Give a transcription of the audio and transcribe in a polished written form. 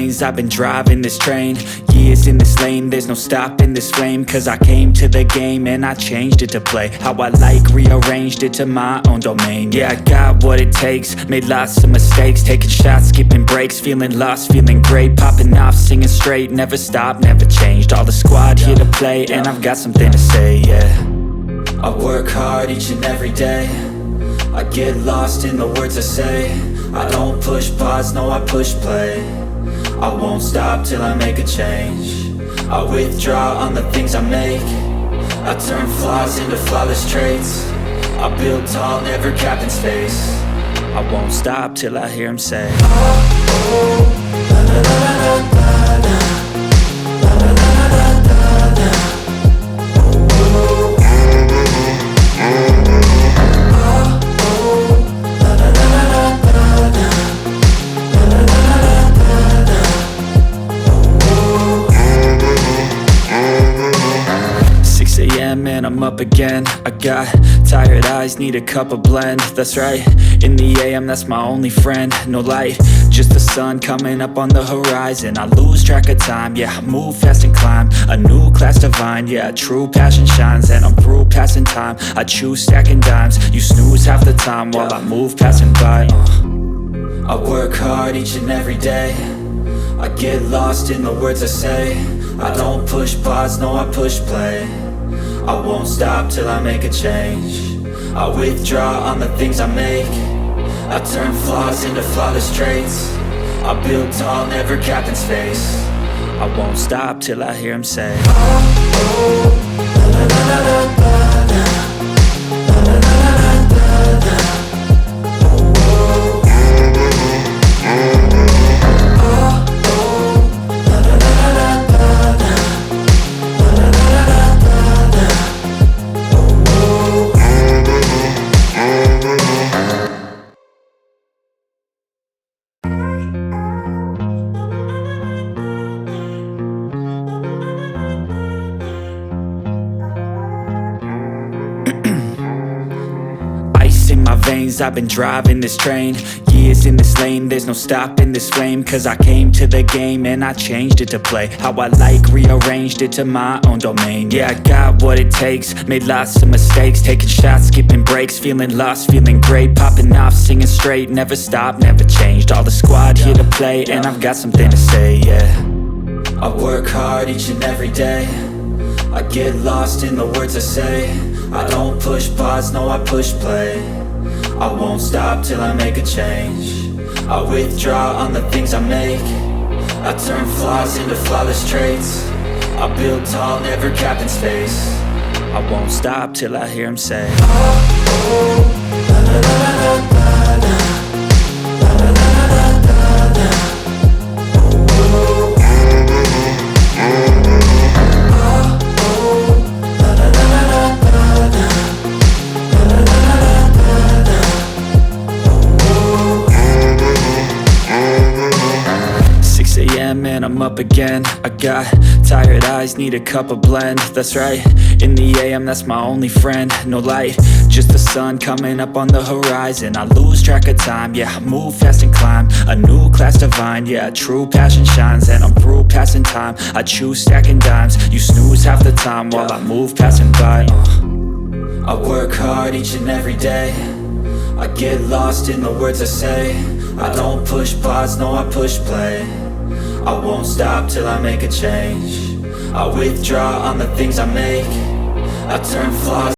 veins, I've been driving this train. Years in this lane, there's no stopping this flame. Cause I came to the game and I changed it to play how I like, rearranged it to my own domain. Yeah, I got what it takes, made lots of mistakes, taking shots, skipping breaks, feeling lost, feeling great, popping off, singing straight, never stopped, never changed. All the squad here to play, and I've got something to say, yeah. I work hard each and every day, I get lost in the words I say. I don't push pause, no I push play. I won't stop till I make a change. I withdraw on the things I make. I turn flaws into flawless traits. I build tall, never capped in space. I won't stop till I hear him say, oh, oh, la la la la la la. Man, I'm up again. I got tired eyes, need a cup of blend. That's right, in the AM, that's my only friend. No light, just the sun coming up on the horizon. I lose track of time, yeah, I move fast and climb a new class divine, yeah, true passion shines. And I'm through passing time, I choose stacking dimes. You snooze half the time while I move passing by. I work hard each and every day, I get lost in the words I say. I don't push pause, no I push play. I won't stop till I make a change. I withdraw on the things I make. I turn flaws into flawless traits. I build tall, never capped in space. I won't stop till I hear him say, oh, oh, la la la la la la. In my veins, I've been driving this train. Years in this lane, there's no stopping this flame. Cause I came to the game and I changed it to play how I like, rearranged it to my own domain. Yeah, I got what it takes, made lots of mistakes, taking shots, skipping breaks, feeling lost, feeling great, popping off, singing straight, never stopped, never changed. All the squad here to play, and I've got something to say, yeah. I work hard each and every day, I get lost in the words I say. I don't push pause, no I push play. I won't stop till I make a change. I withdraw on the things I make. I turn flaws into flawless traits. I build tall, never capped in space. I won't stop till I hear him say, oh, oh, la la la la la la. Man, I'm up again. I got tired eyes, need a cup of blend. That's right, in the AM, that's my only friend. No light, just the sun coming up on the horizon. I lose track of time, yeah, I move fast and climb a new class divine, yeah, true passion shines. And I'm through passing time, I choose stacking dimes. You snooze half the time while I move passing by. I work hard each and every day, I get lost in the words I say. I don't push pause, no I push play. I won't stop till I make a change. I withdraw on the things I make. I turn flaws